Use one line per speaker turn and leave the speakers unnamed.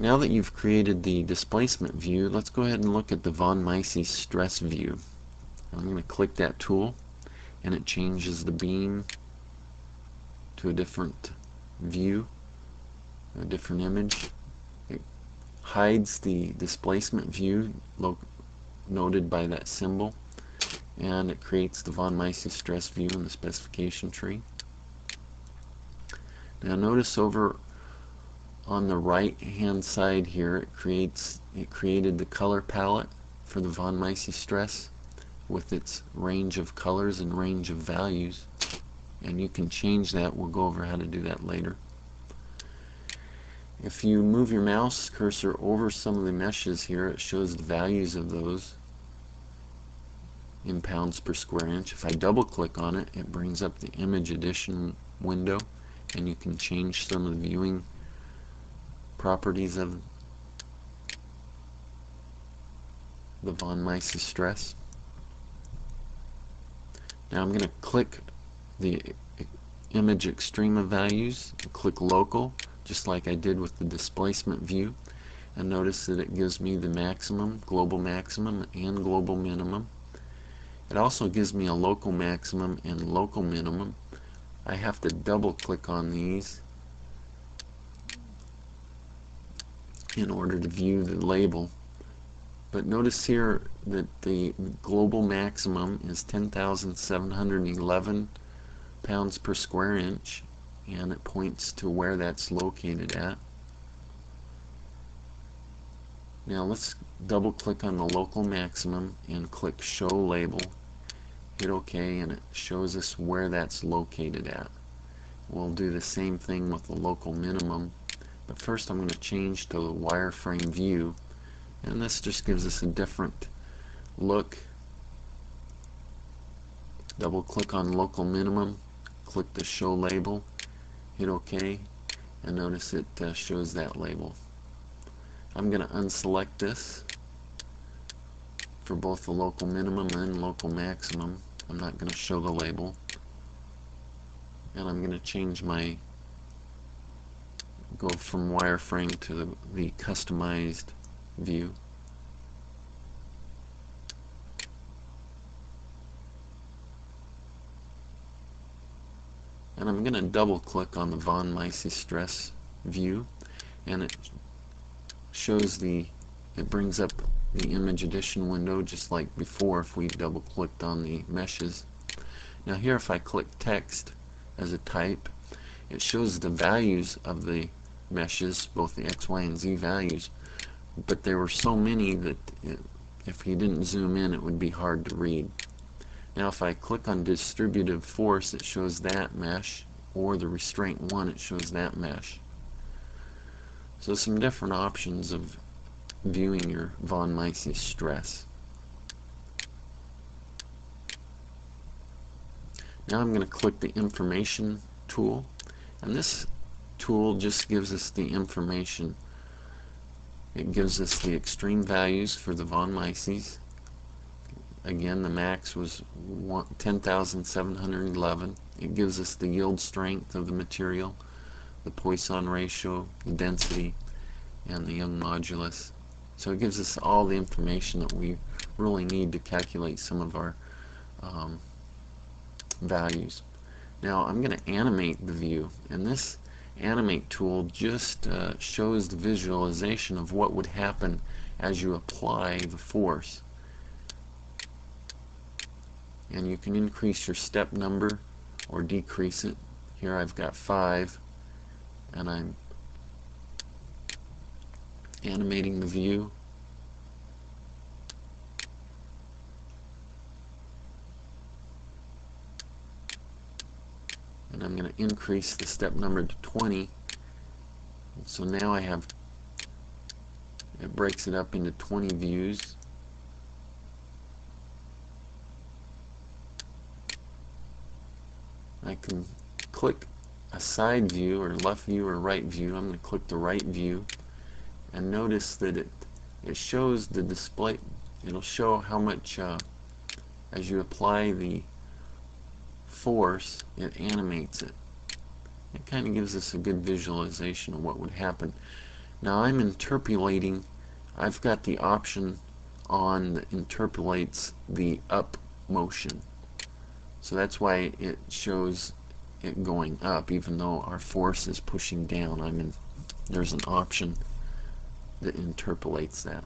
Now that you've created the displacement view, let's go ahead and look at the von Mises stress view. I'm going to click that tool, and it changes the beam to a different view, a different image. It hides the displacement view noted by that symbol, and it creates the von Mises stress view in the specification tree. Now notice over on the right hand side here, it created the color palette for the von Mises stress with its range of colors and range of values, and you can change that. We'll go over how to do that later. If you move your mouse cursor over some of the meshes here, it shows the values of those in pounds per square inch. If I double click on it, it brings up the image edition window, and you can change some of the viewing properties of the von Mises stress. Now I'm going to click the image extrema values and click local, just like I did with the displacement view, and notice that it gives me the maximum, global maximum, and global minimum. It also gives me a local maximum and local minimum. I have to double click on these in order to view the label. But notice here that the global maximum is 10,711 pounds per square inch, and it points to where that's located at. Now let's double click on the local maximum and click show label. Hit OK, and it shows us where that's located at. We'll do the same thing with the local minimum, but first I'm going to change to the wireframe view, and this just gives us a different look. Double click on local minimum, click the show label, hit OK, and notice it shows that label. I'm going to unselect this for both the local minimum and local maximum. I'm not going to show the label, and I'm going to change go from wireframe to the customized view. And I'm going to double click on the von Mises stress view, and it brings up the image edition window just like before if we double clicked on the meshes. Now here, if I click text as a type, it shows the values of the meshes, both the X, Y, and Z values, but there were so many that if you didn't zoom in, it would be hard to read. Now if I click on distributive force, it shows that mesh, or the restraint 1, it shows that mesh. So some different options of viewing your von Mises stress. Now I'm going to click the information tool, and this tool just gives us the information. It gives us the extreme values for the von Mises. Again, the max was 10,711. It gives us the yield strength of the material, the Poisson ratio, the density, and the Young modulus. So it gives us all the information that we really need to calculate some of our values. Now I'm going to animate the view, and this animate tool just shows the visualization of what would happen as you apply the force. And you can increase your step number or decrease it. Here I've got 5, and I'm animating the view. And I'm going to increase the step number to 20. So now it breaks it up into 20 views. I can click a side view or left view or right view. I'm going to click the right view, and notice that it shows the display. It'll show how much as you apply the force, it animates it. It kind of gives us a good visualization of what would happen. Now I'm interpolating. I've got the option on that interpolates the up motion. So that's why it shows it going up even though our force is pushing down. There's an option that interpolates that.